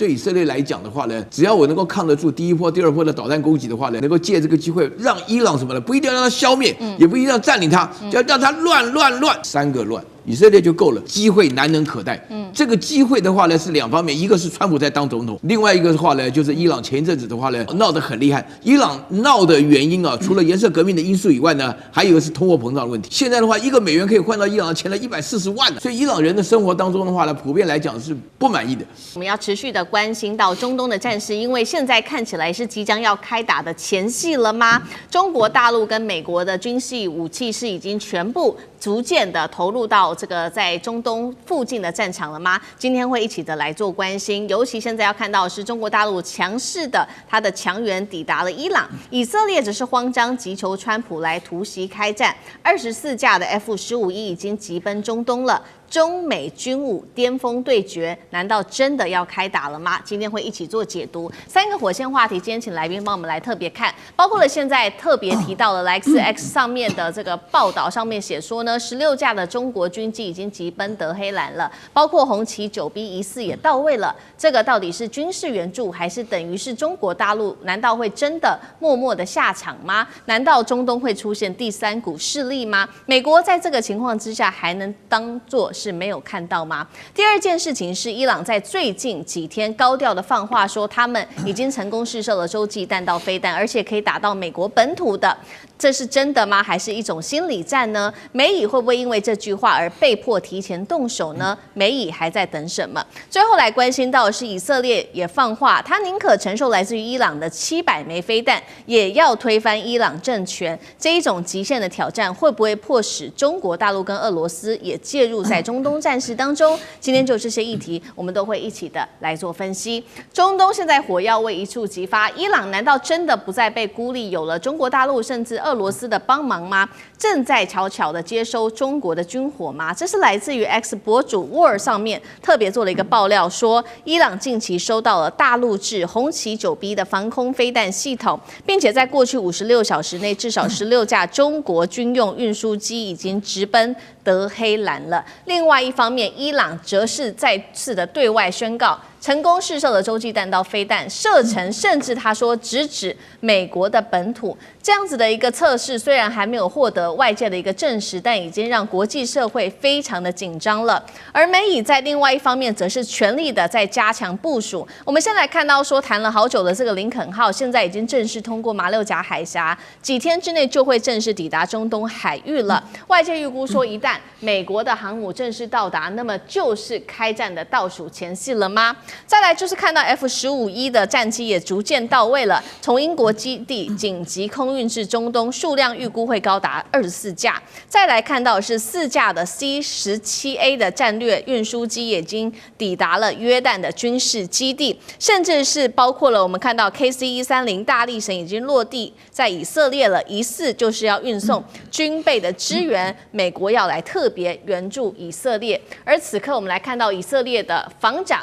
对以色列来讲的话呢，只要我能够抗得住第一波、第二波的导弹攻击的话呢，能够借这个机会让伊朗什么呢？不一定要让它消灭，也不一定要占领它，就要让它乱，3个乱。以色列就够了，机会难能可待。这个机会的话呢是两方面，一个是川普在当总统，另外一个的话呢就是伊朗前一阵子的话呢闹得很厉害。伊朗闹的原因啊，除了颜色革命的因素以外呢，还有一个是通货膨胀的问题。现在的话，1个美元可以换到伊朗的钱了140万，所以伊朗人的生活当中的话呢，普遍来讲是不满意的。我们要持续的关心到中东的战事，因为现在看起来是即将要开打的前夕了吗？中国大陆跟美国的军事武器是已经全部逐渐的投入到这个在中东附近的战场了吗？今天会一起的来做关心，尤其现在要看到的是中国大陆强势的它的强援抵达了伊朗，以色列只是慌张急求川普来突袭开战，24架的 F-15E 已经急奔中东了。中美军武巅峰对决，难道真的要开打了吗？今天会一起做解读。3个火线话题，今天请来宾帮我们来特别看，包括了现在特别提到了 LexX 上面的这个报道，上面写说呢，16架的中国军机已经急奔德黑兰了，包括红旗9B 疑似也到位了。这个到底是军事援助，还是等于是中国大陆？难道会真的默默的下场吗？难道中东会出现第3股势力吗？美国在这个情况之下，还能当作是没有看到吗？第二件事情是，伊朗在最近几天高调的放话说，他们已经成功试射了洲际弹道飞弹，而且可以打到美国本土的。这是真的吗？还是一种心理战呢？美以会不会因为这句话而被迫提前动手呢？美以还在等什么？最后来关心到的是，以色列也放话，他宁可承受来自于伊朗的700枚飞弹，也要推翻伊朗政权。这一种极限的挑战，会不会迫使中国大陆跟俄罗斯也介入在中东战事当中？今天就这些议题，我们都会一起的来做分析。中东现在火药味一触即发，伊朗难道真的不再被孤立，有了中国大陆甚至俄罗斯的帮忙吗？正在悄悄的接收中国的军火吗？这是来自于 X 博主 War 上面特别做了一个爆料，说伊朗近期收到了大陆制红旗9B 的防空飞弹系统，并且在过去56小时内，至少16架中国军用运输机已经直奔德黑兰了。另外一方面，伊朗则是再次的对外宣告，成功试射了洲际弹道飞弹，射程甚至他说直指美国的本土。这样子的一个测试，虽然还没有获得外界的一个证实，但已经让国际社会非常的紧张了。而美以在另外一方面，则是全力的在加强部署。我们现在看到说，谈了好久的这个林肯号，现在已经正式通过马六甲海峡，几天之内就会正式抵达中东海域了。外界预估说，一旦美国的航母正式到达，那么就是开战的倒数前夕了吗？再来就是看到 F-15E 的战机也逐渐到位了，从英国基地紧急空运至中东，数量预估会高达24架。再来看到的是4架的 C-17A 的战略运输机已经抵达了约旦的军事基地，甚至是包括了我们看到 KC-130大力神已经落地在以色列了，疑似就是要运送军备的支援，美国要来特别援助以色列。而此刻我们来看到以色列的防长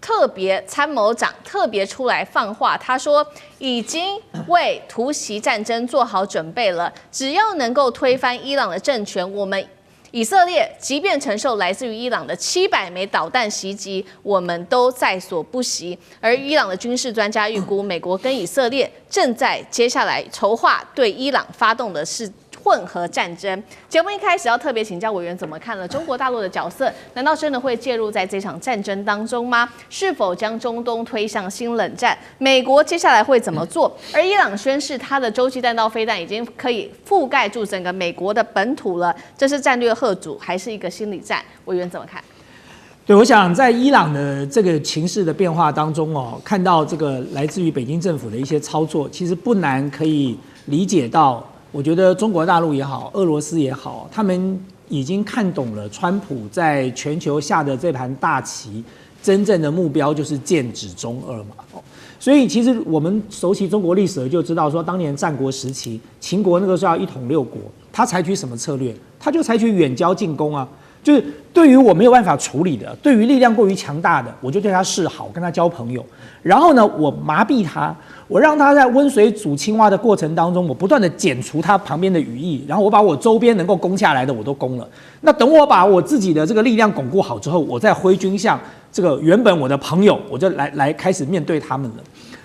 特别参谋长特别出来放话，他说已经为突袭战争做好准备了，只要能够推翻伊朗的政权，我们以色列即便承受来自于伊朗的700枚导弹袭击，我们都在所不惜。而伊朗的军事专家预估，美国跟以色列正在接下来筹划对伊朗发动的是混合战争。节目一开始要特别请教委员怎么看了中国大陆的角色？难道真的会介入在这场战争当中吗？是否将中东推向新冷战？美国接下来会怎么做？而伊朗宣示它的洲际弹道飞弹已经可以覆盖住整个美国的本土了，这是战略吓阻还是一个心理战？委员怎么看？对，我想在伊朗的这个情势的变化当中哦，看到这个来自于北京政府的一些操作，其实不难可以理解到。我觉得中国大陆也好，俄罗斯也好，他们已经看懂了川普在全球下的这盘大棋，真正的目标就是剑指中俄嘛。所以其实我们熟悉中国历史就知道说，当年战国时期，秦国那个时候要一统6国，他采取什么策略？他就采取远交近攻啊。就是对于我没有办法处理的，对于力量过于强大的，我就对他示好，跟他交朋友。然后呢，我麻痹他，我让他在温水煮青蛙的过程当中，我不断的剪除他旁边的羽翼，然后我把我周边能够攻下来的我都攻了。那等我把我自己的这个力量巩固好之后，我再挥军向这个原本我的朋友，我就来开始面对他们了。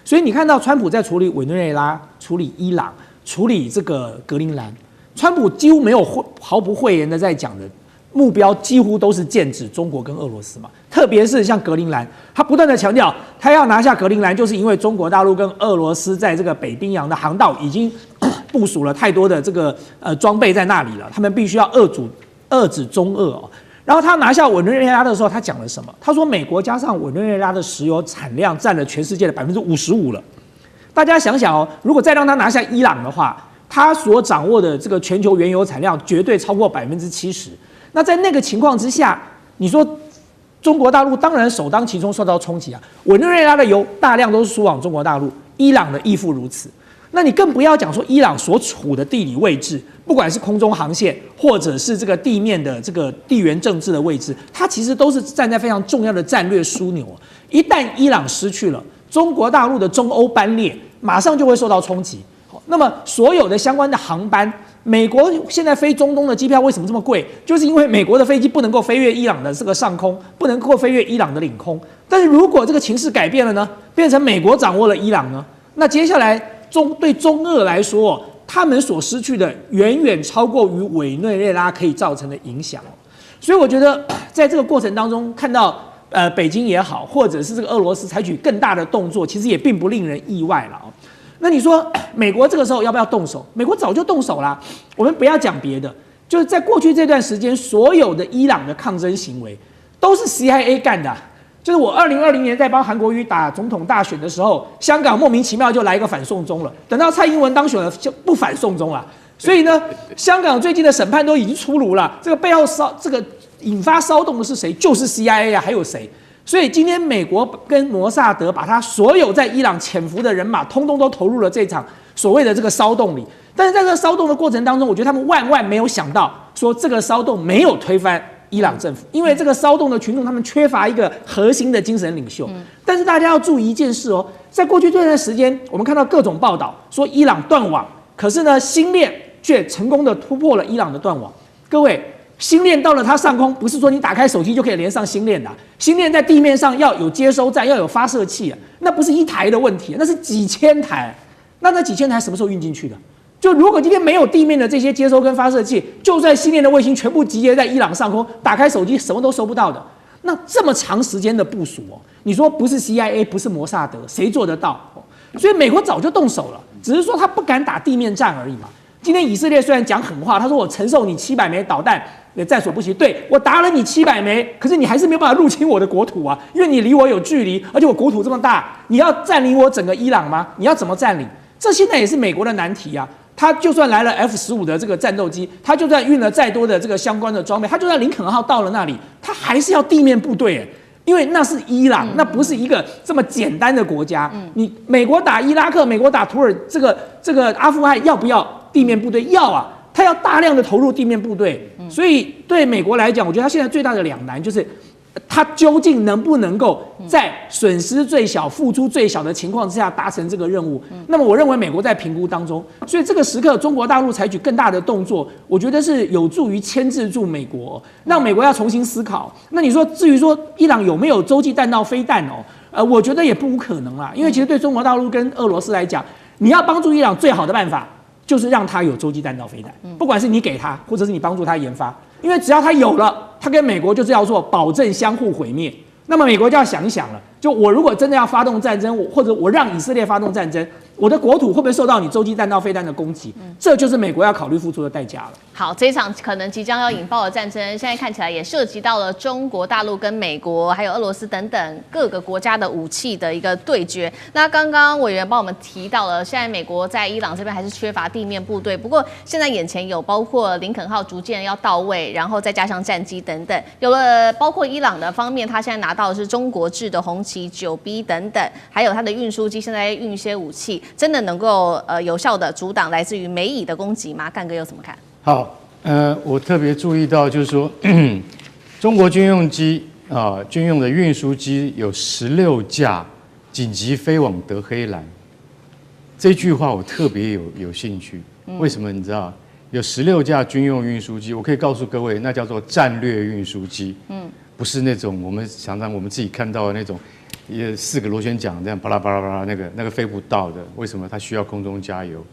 所以你看到川普在处理委内瑞拉、处理伊朗、处理这个格陵兰，川普几乎没有毫不讳言的在讲的目标几乎都是剑指中国跟俄罗斯嘛。特别是像格陵兰，他不断的强调，他要拿下格陵兰，就是因为中国大陆跟俄罗斯在这个北冰洋的航道已经部署了太多的这个装备在那里了，他们必须要遏制中俄哦。然后他拿下委内瑞拉的时候，他讲了什么？他说美国加上委内瑞拉的石油产量占了全世界的55%了。大家想想哦，如果再让他拿下伊朗的话，他所掌握的这个全球原油产量绝对超过70%。那在那个情况之下，你说中国大陆当然首当其冲受到冲击啊。委内瑞拉的油大量都是输往中国大陆，伊朗的亦复如此。那你更不要讲说伊朗所处的地理位置，不管是空中航线或者是这个地面的这个地缘政治的位置，它其实都是站在非常重要的战略枢纽。一旦伊朗失去了，中国大陆的中欧班列马上就会受到冲击。那么所有的相关的航班，美国现在飞中东的机票为什么这么贵？就是因为美国的飞机不能够飞越伊朗的这个上空，不能够飞越伊朗的领空。但是如果这个情势改变了呢，变成美国掌握了伊朗呢，那接下来对中俄来说，他们所失去的远远超过于委内瑞拉可以造成的影响。所以我觉得在这个过程当中，看到北京也好，或者是这个俄罗斯采取更大的动作，其实也并不令人意外了。那你说美国这个时候要不要动手？美国早就动手啦。我们不要讲别的，就是在过去这段时间，所有的伊朗的抗争行为都是 CIA 干的。就是我2020年在帮韩国瑜打总统大选的时候，香港莫名其妙就来一个反送中了，等到蔡英文当选了就不反送中了。所以呢，香港最近的审判都已经出炉了，这个背后这个引发骚动的是谁？就是 CIA 啊，还有谁？所以今天美国跟摩萨德把他所有在伊朗潜伏的人马，通通都投入了这场所谓的这个骚动里。但是在这个骚动的过程当中，我觉得他们万万没有想到，说这个骚动没有推翻伊朗政府，因为这个骚动的群众他们缺乏一个核心的精神领袖。但是大家要注意一件事哦，在过去这段时间，我们看到各种报道说伊朗断网，可是呢，星链却成功的突破了伊朗的断网。各位，星链到了它上空，不是说你打开手机就可以连上星链的，星链在地面上要有接收站，要有发射器，那不是一台的问题，那是几千台。那几千台什么时候运进去的？就如果今天没有地面的这些接收跟发射器，就算星链的卫星全部集结在伊朗上空，打开手机什么都收不到的。那这么长时间的部署哦，你说不是 CIA 不是摩萨德，谁做得到？所以美国早就动手了，只是说他不敢打地面战而已嘛。今天以色列虽然讲狠话，他说我承受你700枚导弹也在所不惜。对，我打了你700枚，可是你还是没有办法入侵我的国土啊，因为你离我有距离，而且我国土这么大，你要占领我整个伊朗吗？你要怎么占领？这现在也是美国的难题啊。他就算来了 F-15的这个战斗机，他就算运了再多的这个相关的装备，他就算林肯号到了那里，他还是要地面部队，因为那是伊朗，那不是一个这么简单的国家。你美国打伊拉克，美国打土耳这个阿富汗，要不要地面部队？要啊，他要大量的投入地面部队。所以对美国来讲，我觉得他现在最大的两难就是，他究竟能不能够在损失最小、付出最小的情况之下达成这个任务？那么我认为美国在评估当中，所以这个时刻中国大陆采取更大的动作，我觉得是有助于牵制住美国，让美国要重新思考。那你说至于说伊朗有没有洲际弹道飞弹哦？我觉得也不无可能啦，因为其实对中国大陆跟俄罗斯来讲，你要帮助伊朗最好的办法就是让他有洲际弹道飞弹，不管是你给他，或者是你帮助他研发。因为只要他有了，他跟美国就是要做保证相互毁灭。那么美国就要想一想了，就我如果真的要发动战争，或者我让以色列发动战争，我的国土会不会受到你洲际弹道飞弹的攻击？这就是美国要考虑付出的代价了。好，这一场可能即将要引爆的战争，现在看起来也涉及到了中国大陆跟美国，还有俄罗斯等等各个国家的武器的一个对决。那刚刚委员帮我们提到了，现在美国在伊朗这边还是缺乏地面部队，不过现在眼前有包括林肯号逐渐要到位，然后再加上战机等等，有了包括伊朗的方面，他现在拿到的是中国制的红旗9B 等等，还有它的运输机现在运一些武器，真的能够有效的阻挡来自于美以的攻击吗？干哥有怎么看？好，我特别注意到，就是说，中国军用机军用的运输机有16架紧急飞往德黑兰。这句话我特别有兴趣，为什么？你知道，有16架军用运输机，我可以告诉各位，那叫做战略运输机，不是那种我们常常我们自己看到的那种4个螺旋桨这样巴拉巴拉巴拉那个飞不到的。为什么？它需要空中加油。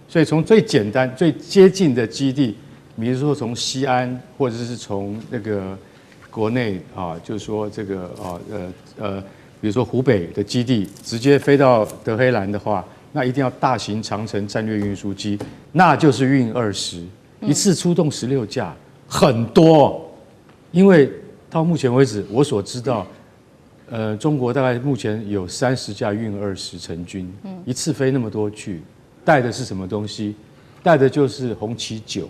所以从最简单、最接近的基地，比如说从西安，或者是从那个国内就是说这个比如说湖北的基地，直接飞到德黑兰的话，那一定要大型长程战略运输机，那就是运20，一次出动16架，很多。因为到目前为止，我所知道，中国大概目前有30架运20成军，一次飞那么多去，带的是什么东西？带的就是红旗9。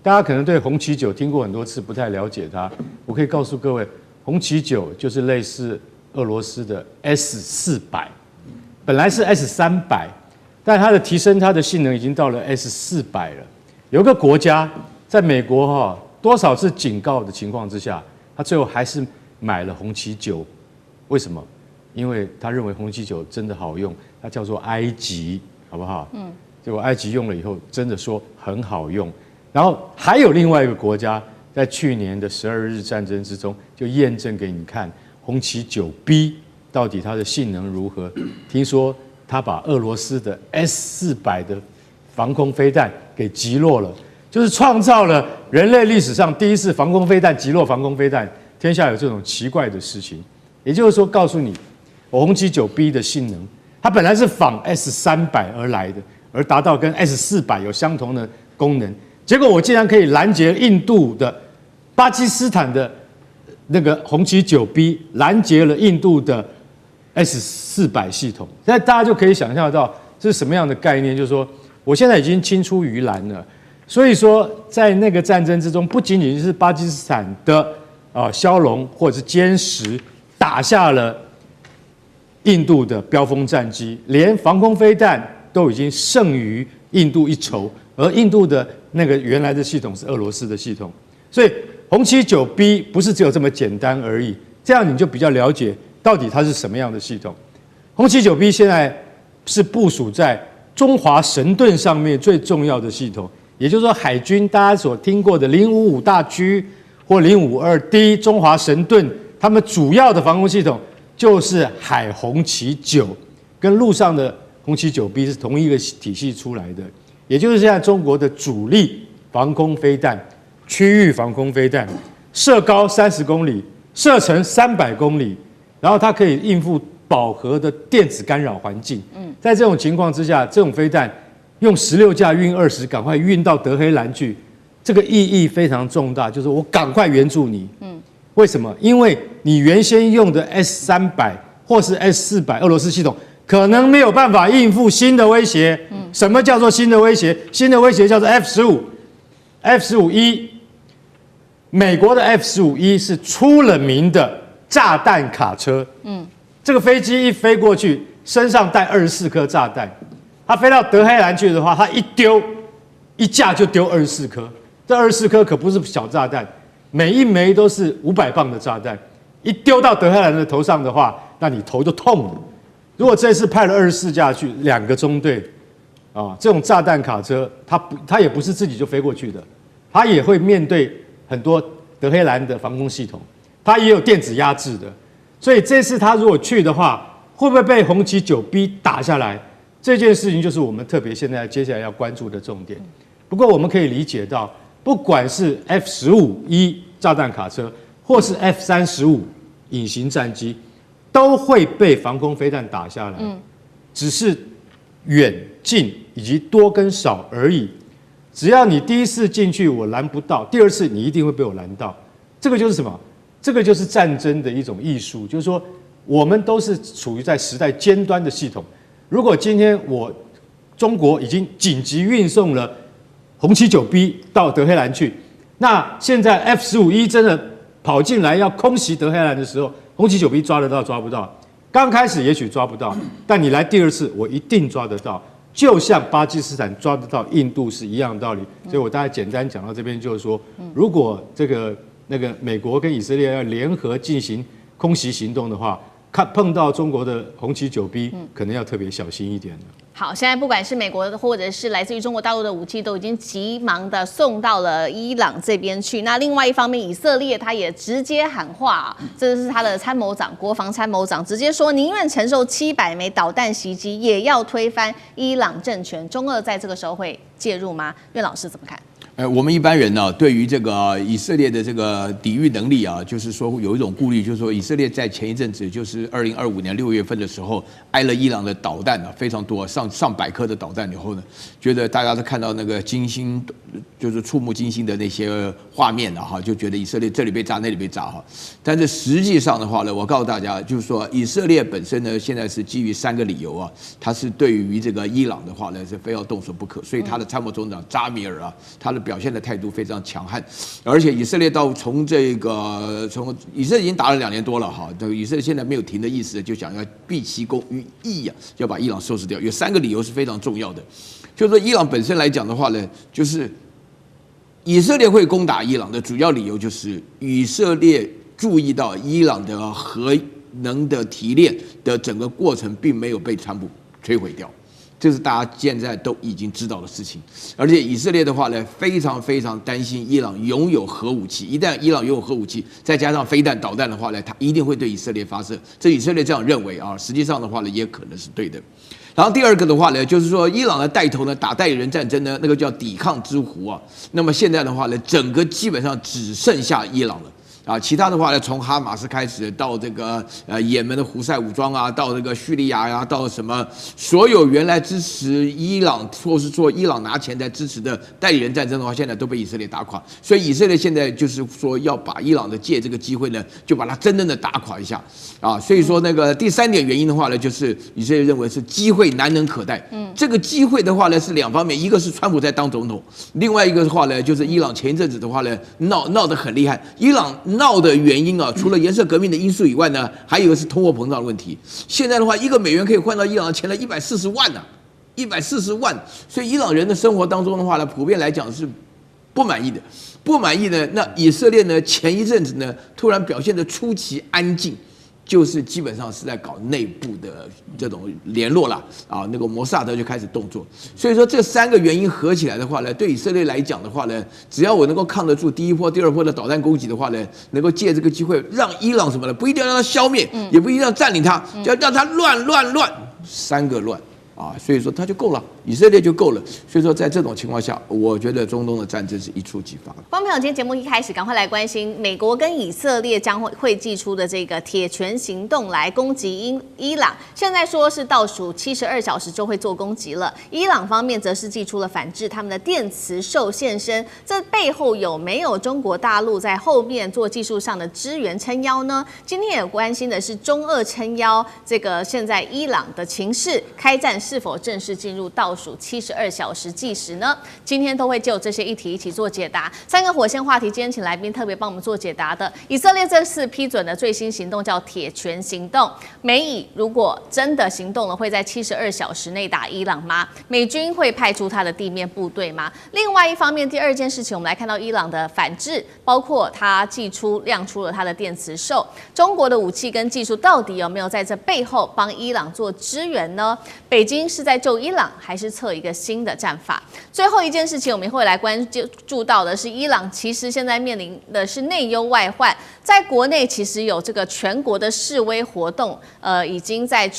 大家可能对红旗9听过很多次，不太了解它。我可以告诉各位，红旗9就是类似俄罗斯的 S400，本来是 S300，但它的提升它的性能已经到了 S400了。有个国家在美国多少次警告的情况之下，他最后还是买了红旗9。为什么？因为他认为红旗9真的好用，它叫做埃及，好不好？结果埃及用了以后，真的说很好用。然后还有另外一个国家，在去年的12日战争之中，就验证给你看红旗9B 到底它的性能如何。听说他把俄罗斯的 S400的防空飞弹给击落了，就是创造了人类历史上第一次防空飞弹击落防空飞弹。天下有这种奇怪的事情。也就是说，告诉你，红旗9B 的性能，它本来是仿 S300而来的，而达到跟 S400有相同的功能。结果我竟然可以拦截印度的、巴基斯坦的那个红旗9B，拦截了印度的 S400系统。那大家就可以想象到这是什么样的概念，就是说，我现在已经青出于蓝了。所以说，在那个战争之中，不仅仅是巴基斯坦的枭龙或者是歼10打下了印度的标风战机，连防空飞弹都已经胜于印度一筹，而印度的那个原来的系统是俄罗斯的系统，所以红旗9B 不是只有这么简单而已。这样你就比较了解到底它是什么样的系统。红旗9B 现在是部署在中华神盾上面最重要的系统，也就是说海军大家所听过的055大驱或052D 中华神盾，他们主要的防空系统就是海红旗9，跟陆上的红旗9B 是同一个体系出来的。也就是现在中国的主力防空飞弹、区域防空飞弹，射高30公里，射程300公里，然后它可以应付饱和的电子干扰环境。在这种情况之下，这种飞弹用16架运20，赶快运到德黑兰去，这个意义非常重大，就是我赶快援助你。为什么？因为你原先用的 S300或是 S400俄罗斯系统可能没有办法应付新的威胁。什么叫做新的威胁？新的威胁叫做 F-15E。美国的 F-15E 是出了名的炸弹卡车。这个飞机一飞过去，身上带24颗炸弹。它飞到德黑兰去的话，它一架就丢24颗。这24颗可不是小炸弹，每一枚都是500磅的炸弹。一丢到德黑兰的头上的话，那你头就痛了。如果这次派了24架去，2个中队，这种炸弹卡车，它也不是自己就飞过去的，它也会面对很多德黑兰的防空系统，它也有电子压制的。所以这次他如果去的话，会不会被红旗9B 打下来？这件事情就是我们特别现在接下来要关注的重点。不过我们可以理解到，不管是 F-15E 炸弹卡车，或是 F-35隐形战机，都会被防空飞弹打下来。只是远近以及多跟少而已。只要你第一次进去我拦不到，第二次你一定会被我拦到。这个就是什么？这个就是战争的一种艺术，就是说我们都是处于在时代尖端的系统。如果今天中国已经紧急运送了红旗9B 到德黑兰去，那现在 F-15E 真的跑进来要空袭德黑兰的时候，红旗9B 抓得到抓不到？刚开始也许抓不到，但你来第二次，我一定抓得到，就像巴基斯坦抓得到印度是一样的道理。所以我大概简单讲到这边，就是说，如果这个那个美国跟以色列要联合进行空袭行动的话，碰到中国的红旗9B，可能要特别小心一点了。好，现在不管是美国或者是来自于中国大陆的武器，都已经急忙的送到了伊朗这边去。那另外一方面，以色列他也直接喊话，这是他的参谋长，国防参谋长直接说，宁愿承受700枚导弹袭击，也要推翻伊朗政权。中俄在这个时候会介入吗？苑老师怎么看？我们一般人呢，对于这个以色列的这个抵御能力啊，就是说有一种顾虑，就是说以色列在前一阵子，就是2025年6月份的时候，挨了伊朗的导弹啊，非常多，上百颗的导弹以后呢，觉得大家都看到那个惊心，就是触目惊心的那些画面了哈，就觉得以色列这里被炸那里被炸哈。但是实际上的话呢，我告诉大家，就是说以色列本身呢，现在是基于3个理由啊，它是对于这个伊朗的话呢是非要动手不可，所以他的参谋总长扎米尔啊，他的表现的态度非常强悍，而且以色列从以色列已经打了2年多了哈，这个以色列现在没有停的意思，就想要毕其功于一啊，要把伊朗收拾掉。有3个理由是非常重要的，就是说伊朗本身来讲的话呢，就是以色列会攻打伊朗的主要理由就是以色列注意到伊朗的核能的提炼的整个过程并没有被川普摧毁掉。这是大家现在都已经知道的事情，而且以色列的话呢，非常非常担心伊朗拥有核武器。一旦伊朗拥有核武器，再加上飞弹、导弹的话呢，它一定会对以色列发射。这以色列这样认为啊，实际上的话呢，也可能是对的。然后第二个的话呢，就是说伊朗的带头呢打代理人战争呢，那个叫抵抗之湖啊。那么现在的话呢，整个基本上只剩下伊朗了。啊，其他的话呢，从哈马斯开始到这个也门的胡塞武装啊，到这个叙利亚呀，到什么所有原来支持伊朗或是说伊朗拿钱在支持的代理人战争的话，现在都被以色列打垮。所以以色列现在就是说要把伊朗的借这个机会呢，就把它真正的打垮一下啊。所以说那个第3点原因的话呢，就是以色列认为是机会难能可待。这个机会的话呢是2方面，一个是川普在当总统，另外一个的话呢就是伊朗前一阵子的话呢闹得很厉害，伊朗闹的原因啊，除了颜色革命的因素以外呢，还有一个是通货膨胀的问题。现在的话，1个美元可以换到伊朗的钱了140万呢，140万。所以伊朗人的生活当中的话呢，普遍来讲是不满意的。不满意呢，那以色列呢，前一阵子呢，突然表现得出奇安静。就是基本上是在搞内部的这种联络啦，啊，那个摩萨德就开始动作。所以说这3个原因合起来的话呢，对以色列来讲的话呢，只要我能够抗得住第1波、第2波的导弹攻击的话呢，能够借这个机会让伊朗什么呢？不一定要让它消灭，也不一定要占领它，就要让它乱，3个乱。啊，所以说它就够了，以色列就够了。所以说在这种情况下，我觉得中东的战争是一触即发的。观众朋友，今天节目一开始，赶快来关心美国跟以色列将会祭出的这个铁拳行动来攻击伊朗。现在说是倒数72小时就会做攻击了，伊朗方面则是祭出了反制他们的电磁兽现身。这背后有没有中国大陆在后面做技术上的支援撑腰呢？今天也关心的是中俄撑腰，这个现在伊朗的情势开战是否正式进入倒数72小时计时呢？今天都会就这些议题一起做解答。3个火线话题，今天请来宾特别帮我们做解答的。以色列这次批准的最新行动叫铁拳行动，美以如果真的行动了，会在72小时内打伊朗吗？美军会派出他的地面部队吗？另外一方面，第2件事情，我们来看到伊朗的反制，包括他亮出了他的电磁兽，中国的武器跟技术到底有没有在这背后帮伊朗做支援呢？北京是在救伊朗，还是测一个新的战法？最后一件事情，我们会来关注到的是，伊朗其实现在面临的是内忧外患，在国内其实有这个全国的示威活动，已经在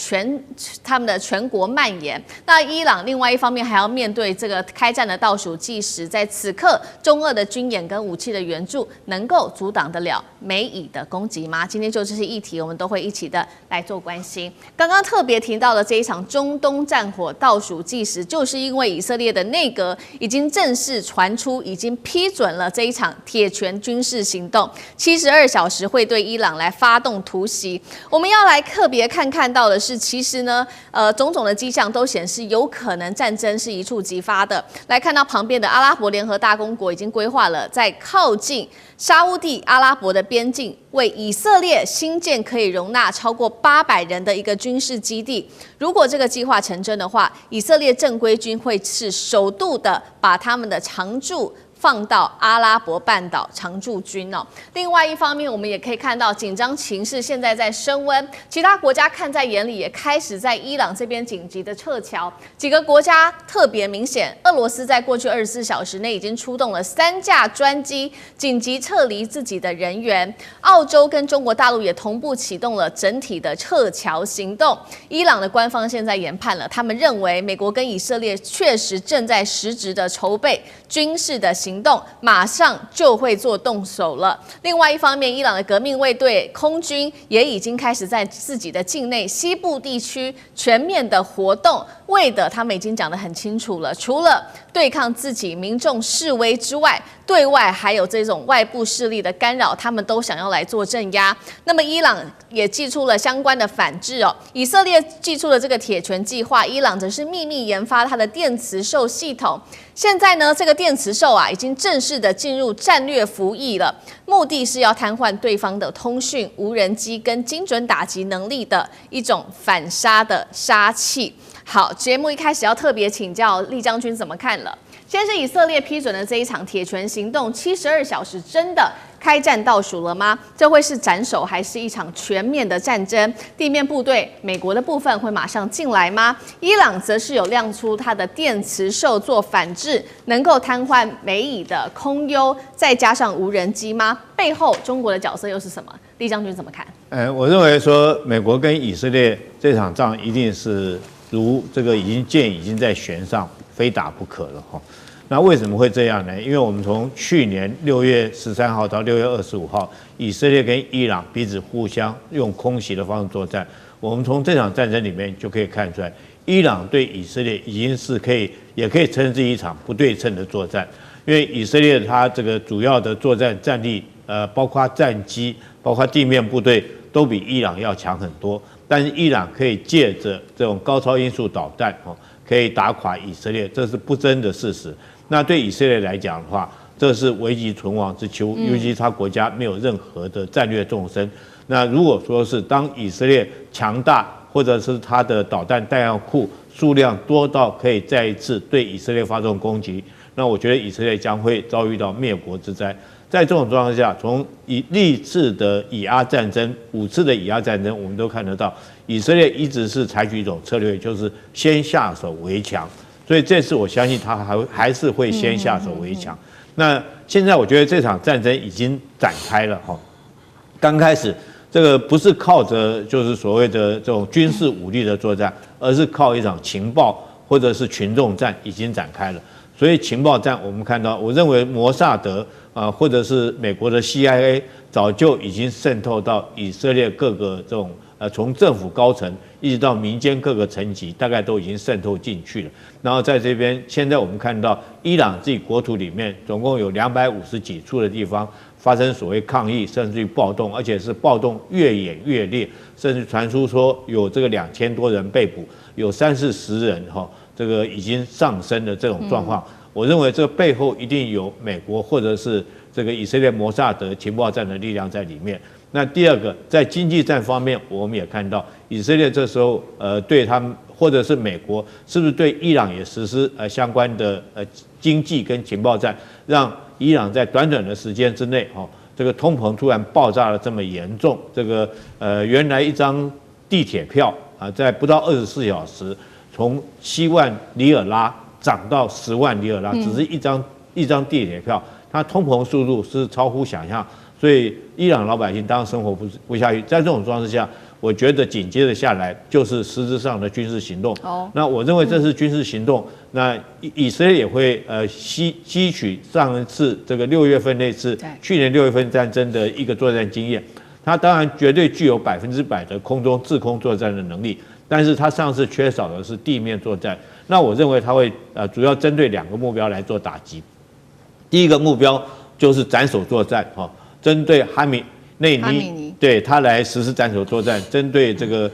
他们的全国蔓延。那伊朗另外一方面还要面对这个开战的倒数计时，在此刻，中俄的军演跟武器的援助能够阻挡得了美以的攻击吗？今天就这些议题，我们都会一起的来做关心。刚刚特别提到的这一场中东战火倒数计时，就是因为以色列的内阁已经正式传出，已经批准了这一场铁拳军事行动，72小时会对伊朗来发动突袭。我们要来特别看到的是，其实呢，种种的迹象都显示有可能战争是一触即发的。来看到旁边的阿拉伯联合大公国已经规划了在靠近沙烏地阿拉伯的边境，为以色列新建可以容纳超过800人的一个军事基地。如果这个计划成真的话，以色列正规军会是首度的把他们的常驻放到阿拉伯半岛常驻军哦。另外一方面，我们也可以看到紧张情势现在在升温，其他国家看在眼里，也开始在伊朗这边紧急的撤侨。几个国家特别明显，俄罗斯在过去24小时内已经出动了3架专机，紧急撤离自己的人员。澳洲跟中国大陆也同步启动了整体的撤侨行动。伊朗的官方现在研判了，他们认为美国跟以色列确实正在实质的筹备军事的行动，马上就会做动手了。另外一方面，伊朗的革命卫队空军也已经开始在自己的境内西部地区全面的活动，为的他们已经讲得很清楚了，除了对抗自己民众示威之外，对外还有这种外部势力的干扰，他们都想要来做镇压。那么伊朗也祭出了相关的反制哦，以色列祭出了这个铁拳计划，伊朗则是秘密研发它的电磁兽系统。现在呢，这个电磁兽已经正式的进入战略服役了，目的是要瘫痪对方的通讯、无人机跟精准打击能力的一种反杀的杀器。好，节目一开始要特别请教厉将军怎么看了。先是以色列批准了这一场铁拳行动，72小时真的开战倒数了吗？这会是斩首还是一场全面的战争？地面部队美国的部分会马上进来吗？伊朗则是有亮出它的电磁兽做反制，能够瘫痪美以的空优，再加上无人机吗？背后中国的角色又是什么？厉将军怎么看？我认为说美国跟以色列这场仗一定是如这个箭已经在弦上，非打不可了哈。那为什么会这样呢？因为我们从去年6月13号到6月25号，以色列跟伊朗彼此互相用空袭的方式作战。我们从这场战争里面就可以看出来，伊朗对以色列已经是也可以称之一场不对称的作战。因为以色列它这个主要的作战战力，包括战机，包括地面部队，都比伊朗要强很多。但是伊朗可以借着这种高超音速导弹，可以打垮以色列，这是不争的事实。那对以色列来讲的话，这是危急存亡之秋，尤其他国家没有任何的战略纵深。那如果说是当以色列强大，或者是他的导弹弹药库数量多到可以再一次对以色列发动攻击，那我觉得以色列将会遭遇到灭国之灾。在这种状况下，从历次的以阿战争5次的以阿战争，我们都看得到，以色列一直是采取一种策略，就是先下手为强。所以这次我相信他还是会先下手为强。那现在我觉得这场战争已经展开了哈。刚开始这个不是靠着就是所谓的这种军事武力的作战，而是靠一场情报或者是群众战已经展开了。所以情报战我们看到，我认为摩萨德或者是美国的 CIA 早就已经渗透到以色列各个这种从政府高层一直到民间各个层级，大概都已经渗透进去了。然后在这边，现在我们看到伊朗自己国土里面总共有250几处的地方发生所谓抗议，甚至于暴动，而且是暴动越演越烈，甚至传出说有这个2000多人被捕，有30-40人这个已经上升的这种状况。我认为这个背后一定有美国或者是这个以色列摩萨德情报站的力量在里面。那第二个，在经济战方面，我们也看到以色列这时候对他们或者是美国是不是对伊朗也实施相关的经济跟情报战，让伊朗在短短的时间之内这个通膨突然爆炸了这么严重，这个原来一张地铁票在不到24小时从7万里尔拉涨到10万里尔拉，只是一张地铁票，它通膨速度是超乎想象。所以伊朗老百姓当然生活不下去，在这种状况之下，我觉得紧接着下来就是实质上的军事行动。那我认为这是军事行动，那以色列也会吸取上一次这个6月份那次去年6月份战争的一个作战经验，它当然绝对具有100%的空中制空作战的能力，但是它上次缺少的是地面作战。那我认为它会主要针对2个目标来做打击。第一个目标就是斩首作战针对哈米内尼，对他来实施斩首作战；针对这个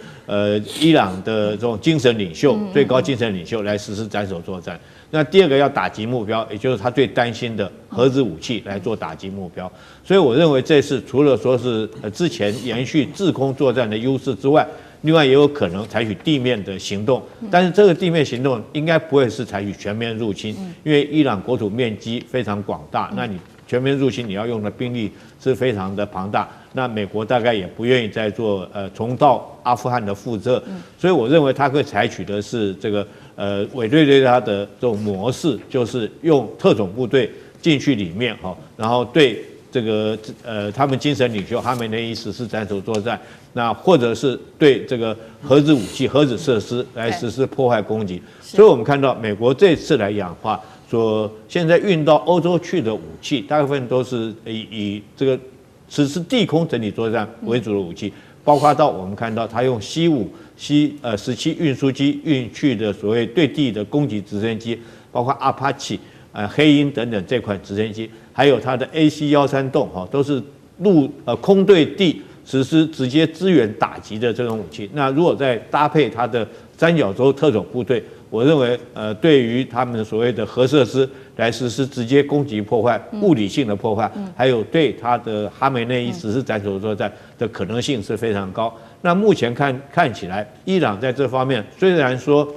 伊朗的这种精神领袖、最高精神领袖来实施斩首作战。那第二个要打击目标，也就是他最担心的核子武器来做打击目标。所以我认为这次除了说是之前延续制空作战的优势之外，另外也有可能采取地面的行动，但是这个地面行动应该不会是采取全面入侵，因为伊朗国土面积非常广大，那你全面入侵你要用的兵力是非常的庞大，那美国大概也不愿意再做重蹈阿富汗的覆辙，所以我认为他会采取的是这个委内瑞拉的这种模式，就是用特种部队进去里面哈，然后对这个他们精神领袖哈梅内伊实施斩首作战，那或者是对这个核子武器、核子设施来实施破坏攻击。所以我们看到美国这次来讲的话，说现在运到欧洲去的武器，大部分都是以这个实施地空整体作战为主的武器，包括到我们看到他用C-17运输机运去的所谓对地的攻击直升机，包括阿帕奇、黑鹰等等这款直升机，还有它的 AC-13洞都是空对地实施直接支援打击的这种武器。那如果再搭配它的三角洲特种部队，我认为对于他们所谓的核设施来实施直接攻击破坏、物理性的破坏，还有对他的哈梅内伊实施斩首作战的可能性是非常高。那目前看起来，伊朗在这方面虽然说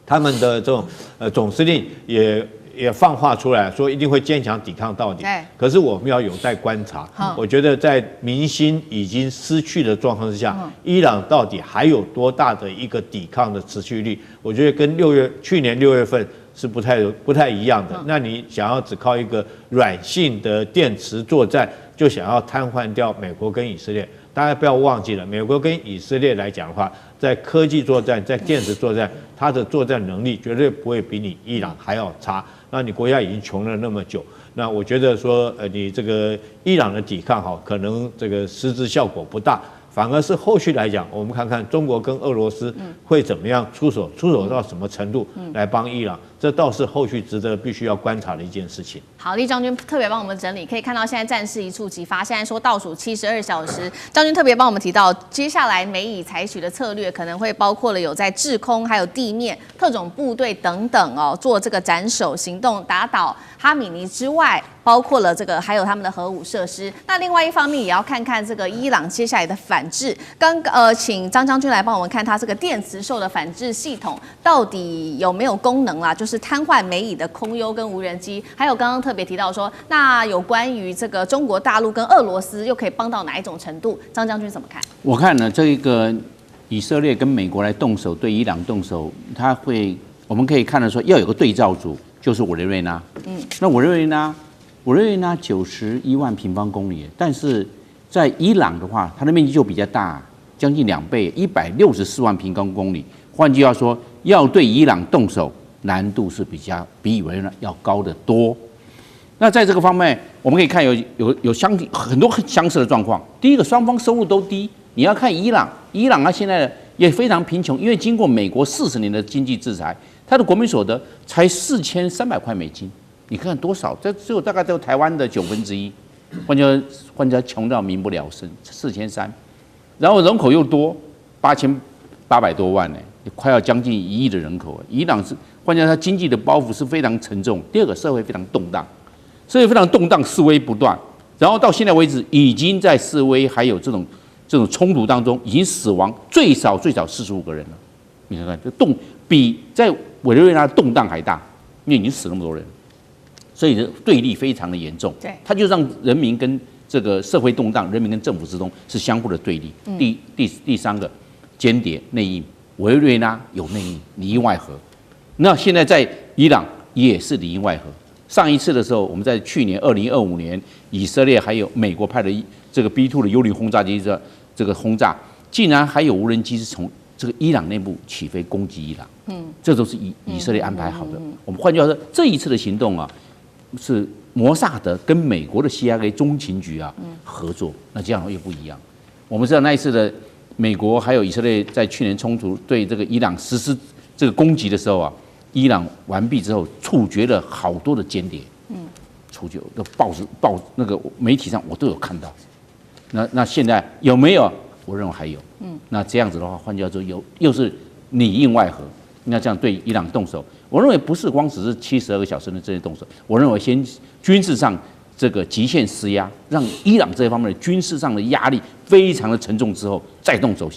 他们的这种总司令也放话出来说一定会坚强抵抗到底，可是我们要有待观察。我觉得在民心已经失去的状况之下，伊朗到底还有多大的一个抵抗的持续力？我觉得跟去年6月份是不太一样的。那你想要只靠一个软性的电池作战，就想要瘫痪掉美国跟以色列？大家不要忘记了，美国跟以色列来讲的话，在科技作战、在电子作战，它的作战能力绝对不会比你伊朗还要差。那你国家已经穷了那么久，那我觉得说，你这个伊朗的抵抗可能这个实质效果不大，反而是后续来讲，我们看看中国跟俄罗斯会怎么样出手到什么程度来帮伊朗，这倒是后续值得必须要观察的一件事情。好，厉将军特别帮我们整理，可以看到现在战事一触即发，现在说倒数72小时，将军特别帮我们提到，接下来美以采取的策略可能会包括了有在制空、还有地面、特种部队等等做这个斩首行动，打倒哈米尼之外，包括了这个还有他们的核武设施。那另外一方面也要看看这个伊朗接下来的反制。请张将军来帮我们看他这个电磁兽的反制系统到底有没有功能啦，就是瘫痪美以的空优跟无人机，还有刚刚特别提到说，那有关于这个中国大陆跟俄罗斯又可以帮到哪一种程度？张将军怎么看？我看呢，这个以色列跟美国来动手对伊朗动手，我们可以看得说要有个对照组，就是委内瑞拉。那委内瑞拉91万平方公里，但是在伊朗的话，它的面积就比较大，将近2倍，164万平方公里。换句话说，要对伊朗动手，难度是比委内瑞拉要高得多。那在这个方面，我们可以看有很多相似的状况。第一个，双方收入都低。你要看伊朗它现在也非常贫穷，因为经过美国40年的经济制裁，它的国民所得才4300块美金。你看多少？这大概只有台湾的1/9。换句话穷到民不聊生，4300，然后人口又多，8800多万呢，快要将近1亿的人口。伊朗是换句话说，它经济的包袱是非常沉重。第二个，社会非常动荡，示威不断，然后到现在为止，已经在示威还有这种冲突当中，已经死亡最少45个人了。你看看，这比在委内瑞拉动荡还大，因为已经死那么多人。所以对立非常的严重，它就让人民跟这个社会动荡，人民跟政府之中是相互的对立。第三个，间谍内应，委内瑞拉有内应，里应外合。那现在在伊朗也是里应外合。上一次的时候，我们在去年2025年，以色列还有美国派的这个 B2 的幽灵轰炸机这个轰炸，竟然还有无人机是从这个伊朗内部起飞攻击伊朗。这都是以色列安排好的。我们换句话说，这一次的行动是摩萨德跟美国的 CIA 中情局合作，那这样又不一样。我们知道那一次的美国还有以色列在去年冲突对这个伊朗实施这个攻击的时候伊朗完毕之后处决了好多的间谍，处决的报那个媒体上我都有看到。那现在有没有？我认为还有。那这样子的话，换句话说，又是里应外合。那这样对伊朗动手，我认为不是光只是72个小时的这些动手，我认为先军事上这个极限施压，让伊朗这一方面的军事上的压力非常的沉重之后，再动手，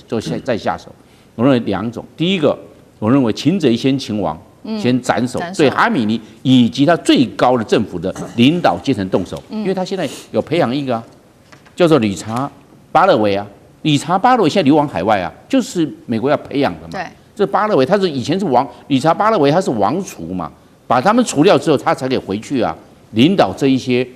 再下手。我认为2种，第一个，我认为擒贼先擒王，先斩首，对哈米尼以及他最高的政府的领导阶层动手，因为他现在有培养一个叫做理查巴勒维理查巴勒维现在流亡海外就是美国要培养的嘛。对，这巴勒维他是以前是王，理查巴勒维他是王储嘛，把他们除掉之后，他才可以回去领导这一些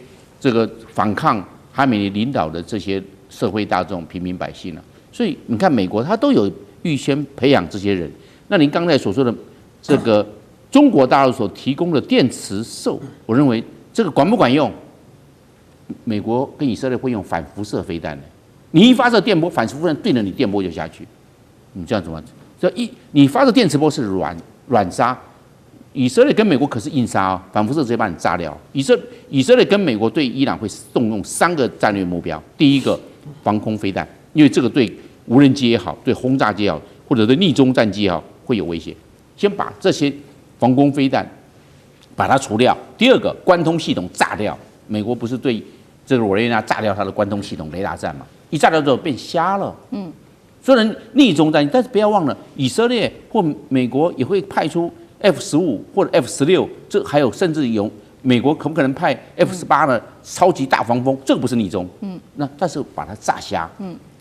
这个反抗哈米尼领导的这些社会大众、平民百姓所以你看，美国他都有预先培养这些人。那您刚才所说的这个中国大陆所提供的电磁兽，我认为这个管不管用？美国跟以色列会用反辐射飞弹的，你一发射电波，反辐射对着你电波就下去，你这样怎么？你发射电磁波是软杀，以色列跟美国可是硬杀反辐射直接把你炸掉。以色列跟美国对伊朗会动用3个战略目标，第一个防空飞弹，因为这个对无人机也好，对轰炸机也好，或者对逆中战机也好会有威胁，先把这些防空飞弹把它除掉。第二个关通系统炸掉，美国不是对这个委内瑞拉炸掉它的关通系统雷达站嘛？一炸掉之后变瞎了。虽然逆中战，但是不要忘了，以色列或美国也会派出 F-15或者 F-16，这还有甚至有美国可不可能派 F-18的超级大防风？这个不是逆中。那但是把它炸瞎。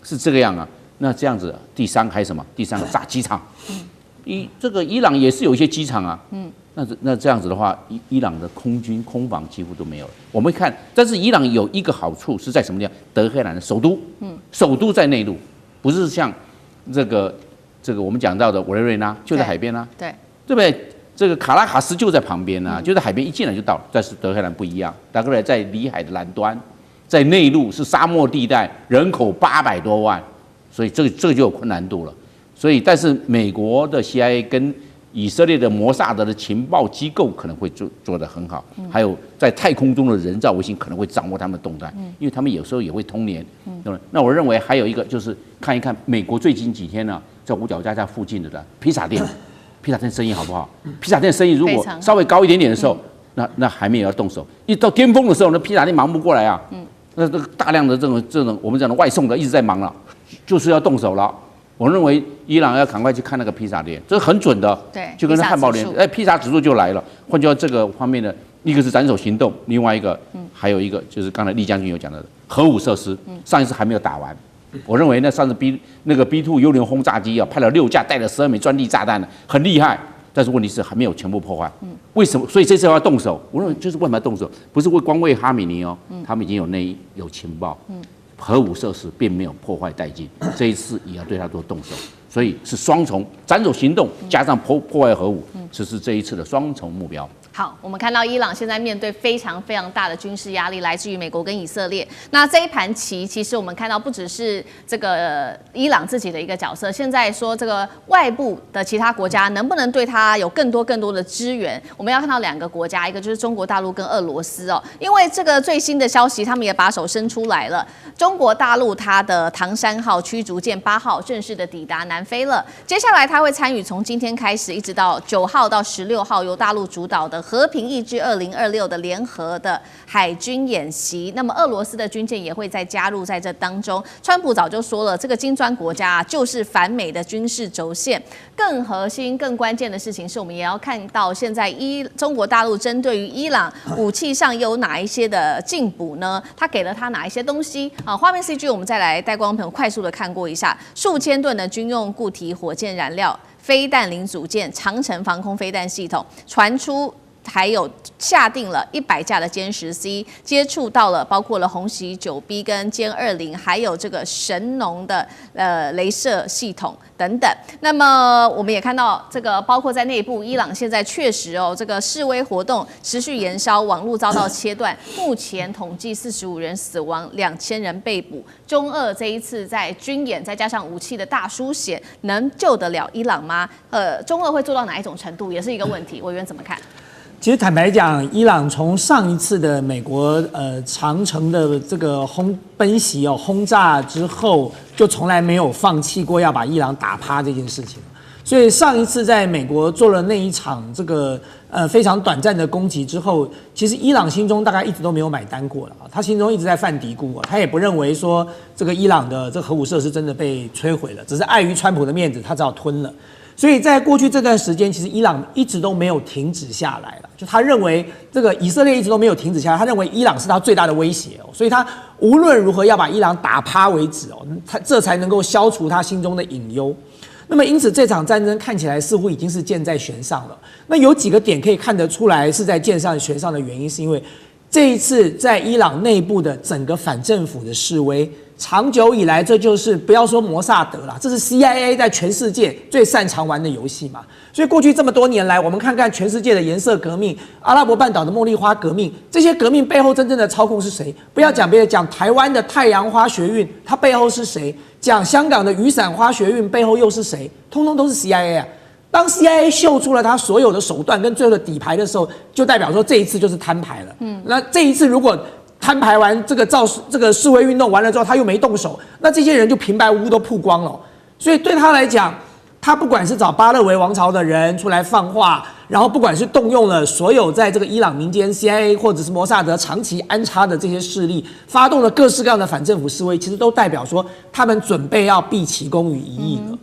是这个样那这样子，第3还有什么？第3个炸机场。这个伊朗也是有一些机场那这样子的话，伊朗的空军空防几乎都没有了。我们看，但是伊朗有一个好处是在什么地方？德黑兰的首都，首都在内陆，不是像这个我们讲到的委内瑞拉就在海边对不对？这个卡拉卡斯就在旁边就在海边，一进来就到了。但是德黑兰不一样，德黑兰在里海的南端，在内陆是沙漠地带，人口800多万，所以这个就有困难度了。所以，但是美国的 CIA 跟以色列的摩萨德的情报机构可能会做得很好，还有在太空中的人造卫星可能会掌握他们的动态，因为他们有时候也会通联。那我认为还有一个就是看一看美国最近几天在五角大厦附近的披萨店，披萨店生意好不好？披萨店生意如果稍微高一点点的时候，那还没有要动手，一到巅峰的时候，那披萨店忙不过来那这个大量的这种我们讲的外送的一直在忙了，就是要动手了。我认为伊朗要赶快去看那个披萨店，这是很准的，对，就跟汉堡店，披萨指数就来了。换句话，这个方面的一个是斩首行动，另外一个还有一个就是刚才厉将军有讲到的核武设施，上一次还没有打完。我认为那上次那个 B2 幽灵轰炸机派了6架，带了12枚专利炸弹很厉害。但是问题是还没有全部破坏。为什么？所以这次要动手。我认为就是为什么要动手，不是光为哈米尼他们已经有内衣有情报。核武设施并没有破坏殆尽，这一次也要对他做动手，所以是双重斩首行动加上破坏核武，这是这一次的双重目标。好，我们看到伊朗现在面对非常非常大的军事压力，来自于美国跟以色列。那这一盘棋，其实我们看到不只是这个伊朗自己的一个角色，现在说这个外部的其他国家能不能对他有更多的支援？我们要看到2个国家，一个就是中国大陆跟俄罗斯因为这个最新的消息，他们也把手伸出来了。中国大陆它的唐山号驱逐舰8号正式的抵达南非了，接下来它会参与从今天开始一直到9号到16号由大陆主导的和平意志2026的联合的海军演习，那么俄罗斯的军舰也会再加入在这当中。川普早就说了，这个金砖国家就是反美的军事轴线。更核心、更关键的事情是，我们也要看到现在中国大陆针对于伊朗武器上有哪一些的进补呢？他给了他哪一些东西？画面 CG 我们再来带观众朋友快速的看过一下，数千吨的军用固体火箭燃料、飞弹零组件、长程防空飞弹系统传出。还有下定了100架的歼10C， 接触到了包括了红旗9B 跟歼20，还有这个神农的雷射系统等等。那么我们也看到这个，包括在内部，伊朗现在确实这个示威活动持续延烧，网络遭到切断，目前统计45人死亡，2000人被捕。中俄这一次在军演再加上武器的大书写，能救得了伊朗吗？中俄会做到哪一种程度，也是一个问题。委员怎么看？其实坦白讲，伊朗从上一次的美国长城的这个奔袭轰炸之后，就从来没有放弃过要把伊朗打趴这件事情。所以上一次在美国做了那一场这个非常短暂的攻击之后，其实伊朗心中大概一直都没有买单过了啊，他心中一直在犯嘀咕啊，他也不认为说这个伊朗的这个核武设施真的被摧毁了，只是碍于川普的面子，他只好吞了。所以在过去这段时间，其实伊朗一直都没有停止下来了。就他认为这个以色列一直都没有停止下来，他认为伊朗是他最大的威胁哦，所以他无论如何要把伊朗打趴为止哦，他这才能够消除他心中的隐忧。那么因此这场战争看起来似乎已经是箭在弦上了。那有几个点可以看得出来是在箭上弦上的原因，是因为这一次在伊朗内部的整个反政府的示威。长久以来，这就是不要说摩萨德啦，这是 CIA 在全世界最擅长玩的游戏嘛。所以过去这么多年来，我们看看全世界的颜色革命、阿拉伯半岛的茉莉花革命，这些革命背后真正的操控是谁？不要讲别的，讲台湾的太阳花学运，它背后是谁？讲香港的雨伞花学运背后又是谁？通通都是 CIA 啊。当 CIA 秀出了他所有的手段跟最后的底牌的时候，就代表说这一次就是摊牌了。那这一次如果摊牌完这个示威运动完了之后，他又没动手，那这些人就平白无故都曝光了。所以对他来讲，他不管是找巴勒维王朝的人出来放话，然后不管是动用了所有在这个伊朗民间 CIA 或者是摩萨德长期安插的这些势力，发动了各式各样的反政府示威，其实都代表说他们准备要毕其功于一役了。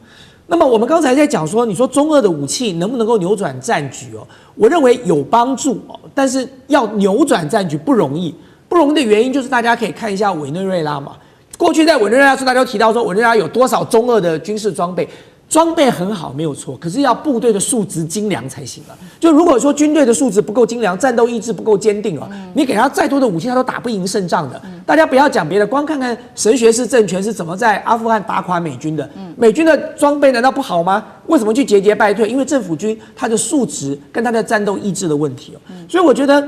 那么我们刚才在讲说，你说中俄的武器能不能够扭转战局哦？我认为有帮助哦，但是要扭转战局不容易。不容易的原因就是大家可以看一下委内瑞拉嘛。过去在委内瑞拉时，大家都提到说委内瑞拉有多少中俄的军事装备，装备很好没有错，可是要部队的素质精良才行啊。就如果说军队的素质不够精良，战斗意志不够坚定你给他再多的武器，他都打不赢胜仗的。大家不要讲别的，光看看神学式政权是怎么在阿富汗打垮美军的。美军的装备难道不好吗？为什么去节节败退？因为政府军他的素质跟他的战斗意志的问题所以我觉得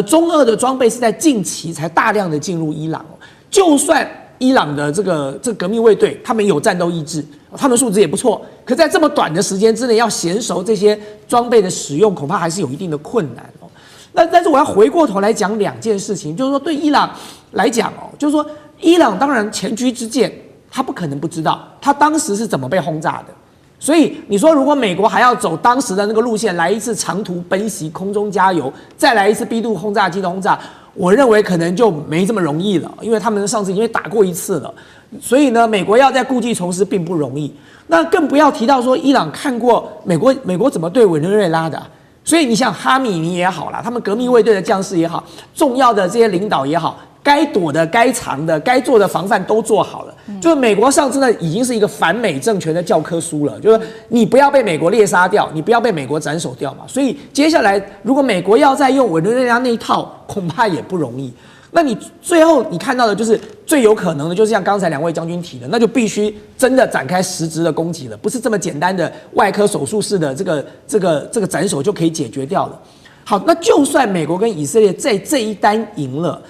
中俄的装备是在近期才大量的进入伊朗就算伊朗的这个革命卫队他们有战斗意志，他们素质也不错，可在这么短的时间之内要娴熟这些装备的使用，恐怕还是有一定的困难但是我要回过头来讲两件事情，就是说对伊朗来讲就是说伊朗当然前车之鉴，他不可能不知道他当时是怎么被轰炸的。所以你说，如果美国还要走当时的那个路线，来一次长途奔袭、空中加油，再来一次 B 2轰炸机的轰炸，我认为可能就没这么容易了，因为他们上次已经打过一次了。所以呢，美国要再故技重施并不容易。那更不要提到说，伊朗看过美国怎么对委内瑞拉的所以你像哈米尼也好啦，他们革命卫队的将士也好，重要的这些领导也好。该躲的、该藏的、该做的防范都做好了。就是美国上次呢，已经是一个反美政权的教科书了。就是你不要被美国猎杀掉，你不要被美国斩首掉嘛。所以接下来，如果美国要再用委内瑞拉那一套，恐怕也不容易。那你最后你看到的就是最有可能的，就是像刚才两位将军提的，那就必须真的展开实质的攻击了，不是这么简单的外科手术式的这个斩首就可以解决掉了。好，那就算美国跟以色列在这一单赢了。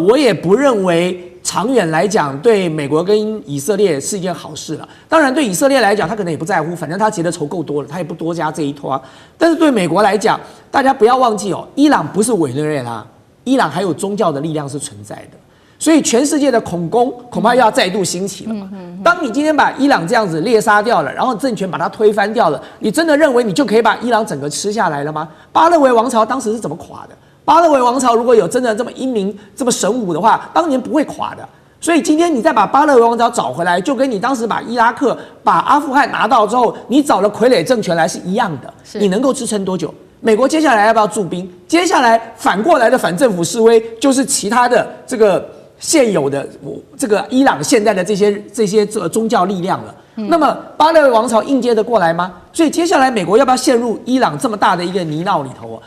我也不认为长远来讲对美国跟以色列是一件好事了。当然，对以色列来讲，他可能也不在乎，反正他结的仇够多了，他也不多加这一拖。但是对美国来讲，大家不要忘记伊朗不是委内瑞拉，伊朗还有宗教的力量是存在的。所以全世界的恐攻恐怕又要再度兴起了嘛。当你今天把伊朗这样子猎杀掉了，然后政权把它推翻掉了，你真的认为你就可以把伊朗整个吃下来了吗？巴勒维王朝当时是怎么垮的？巴勒维王朝如果有真的这么英明、这么神武的话，当年不会垮的。所以今天你再把巴勒维王朝找回来，就跟你当时把伊拉克、把阿富汗拿到之后，你找了傀儡政权来是一样的。你能够支撑多久？美国接下来要不要驻兵？接下来反过来的反政府示威，就是其他的这个现有的这个伊朗现在的这些宗教力量了。那么巴勒维王朝应接得过来吗？所以接下来美国要不要陷入伊朗这么大的一个泥淖里头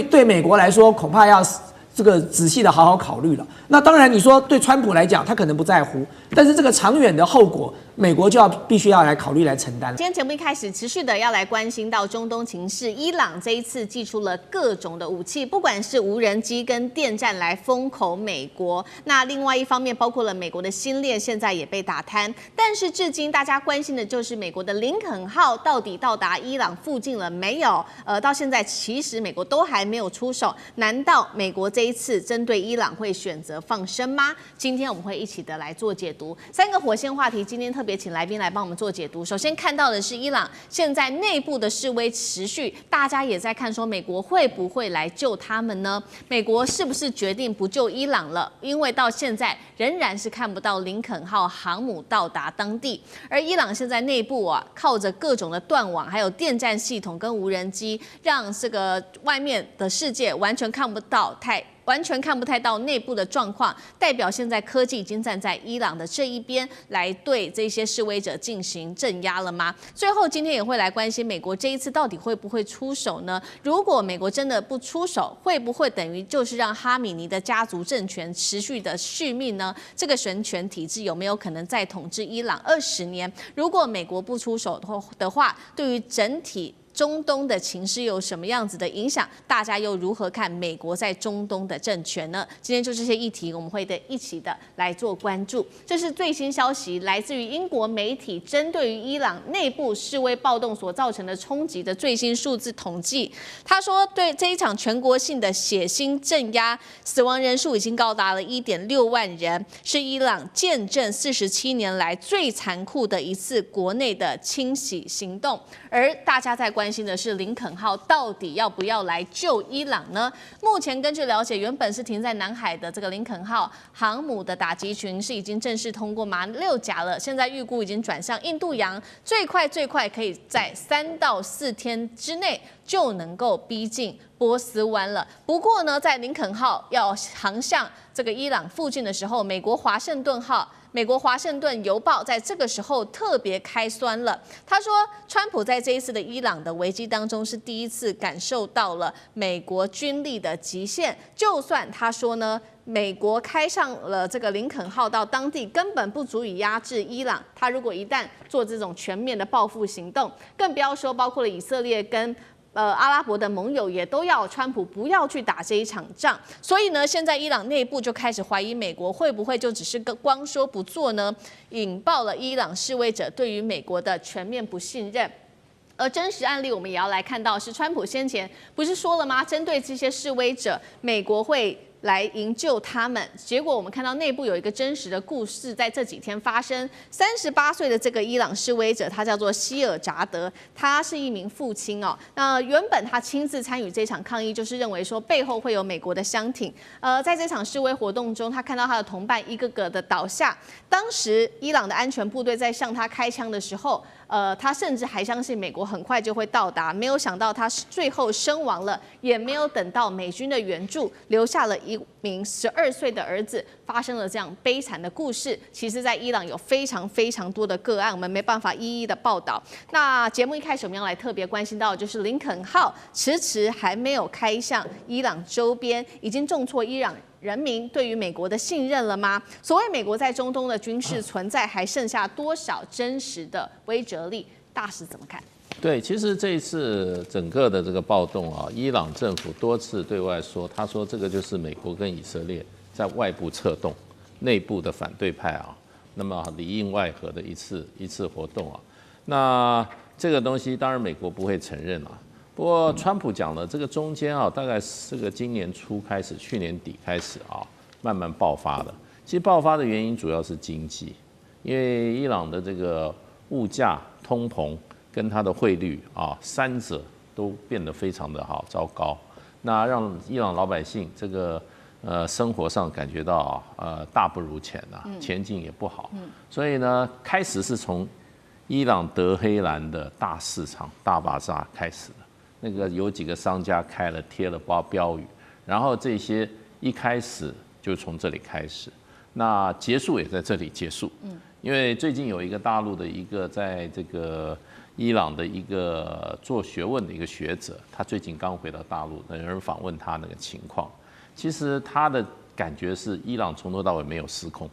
对美国来说，恐怕要这个仔细的好好考虑了。那当然，你说对川普来讲，他可能不在乎，但是这个长远的后果，美国就必须要来考虑来承担。今天节目一开始持续的要来关心到中东情势，伊朗这一次祭出了各种的武器，不管是无人机跟电战来封口美国。那另外一方面，包括了美国的新链现在也被打瘫，但是至今大家关心的就是美国的林肯号到底到达伊朗附近了没有？到现在其实美国都还没有出手。难道美国这一次针对伊朗会选择放生吗？今天我们会一起的来做解读。3个火线话题，今天特特别请来宾来帮我们做解读。首先看到的是伊朗现在内部的示威持续，大家也在看说美国会不会来救他们呢？美国是不是决定不救伊朗了？因为到现在仍然是看不到林肯号航母到达当地，而伊朗现在内部靠着各种的断网，还有电战系统跟无人机，让这个外面的世界完全看不太到内部的状况，代表现在科技已经站在伊朗的这一边，来对这些示威者进行镇压了吗？最后今天也会来关心美国这一次到底会不会出手呢？如果美国真的不出手，会不会等于就是让哈米尼的家族政权持续的续命呢？这个神权体制有没有可能再统治伊朗20年？如果美国不出手的话，对于整体中东的情势有什么样子的影响？大家又如何看美国在中东的政权呢？今天就这些议题，我们会一起的来做关注。这是最新消息，来自于英国媒体针对于伊朗内部示威暴动所造成的冲击的最新数字统计。他说，对这一场全国性的血腥镇压，死亡人数已经高达了1.6万人，是伊朗见证47年来最残酷的一次国内的清洗行动。而大家在关心的是林肯号到底要不要来救伊朗呢？目前根据了解，原本是停在南海的这个林肯号航母的打击群是已经正式通过马六甲了，现在预估已经转向印度洋，最快可以在3到4天之内就能够逼近波斯湾了。不过呢，在林肯号要航向这个伊朗附近的时候，美国华盛顿邮报在这个时候特别开酸了。他说，川普在这一次的伊朗的危机当中是第一次感受到了美国军力的极限。就算他说呢，美国开上了这个林肯号到当地，根本不足以压制伊朗。他如果一旦做这种全面的报复行动，更不要说包括了以色列跟阿拉伯的盟友也都要川普不要去打这一场仗，所以呢，现在伊朗内部就开始怀疑美国会不会就只是光说不做呢，引爆了伊朗示威者对于美国的全面不信任。而真实案例我们也要来看到，是川普先前不是说了吗？针对这些示威者，美国会来营救他们。结果我们看到内部有一个真实的故事，在这几天发生。38岁的这个伊朗示威者，他叫做希尔扎德，他是一名父亲哦。那原本他亲自参与这场抗议，就是认为说背后会有美国的箱艇。在这场示威活动中，他看到他的同伴一个个的倒下。当时伊朗的安全部队在向他开枪的时候，他甚至还相信美国很快就会到达，没有想到他最后身亡了，也没有等到美军的援助，留下了一名12岁的儿子，发生了这样悲惨的故事。其实，在伊朗有非常多的个案，我们没办法一一的报道。那节目一开始我们要来特别关心到的就是林肯号迟还没有开向伊朗周边，已经重挫伊朗人民对于美国的信任了吗？所谓美国在中东的军事存在，还剩下多少真实的威慑力？大使怎么看？对，其实这一次整个的这个暴动啊，伊朗政府多次对外说，他说这个就是美国跟以色列在外部策动，内部的反对派啊，那么里应外合的一次活动啊。那这个东西当然美国不会承认啊。不过川普讲了，这个中间啊，大概这个今年初开始，去年底开始啊，慢慢爆发的。其实爆发的原因主要是经济，因为伊朗的这个物价、通膨跟它的汇率啊，三者都变得非常的好糟糕，那让伊朗老百姓这个生活上感觉到大不如前啊，前景也不好，所以呢，开始是从伊朗德黑兰的大市场大巴扎开始的。那个有几个商家贴了标语，然后这些一开始就从这里开始，那结束也在这里结束。因为最近有一个大陆的一个在这个伊朗的一个做学问的一个学者，他最近刚回到大陆，有人访问他那个情况，其实他的感觉是伊朗从头到尾没有失控，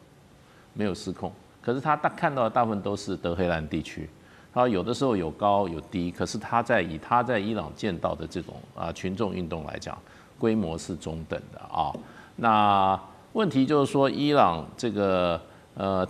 可是他看到的大部分都是德黑兰地区。然后有的时候有高有低，可是他在伊朗见到的这种群众运动来讲，规模是中等的啊。那问题就是说，伊朗这个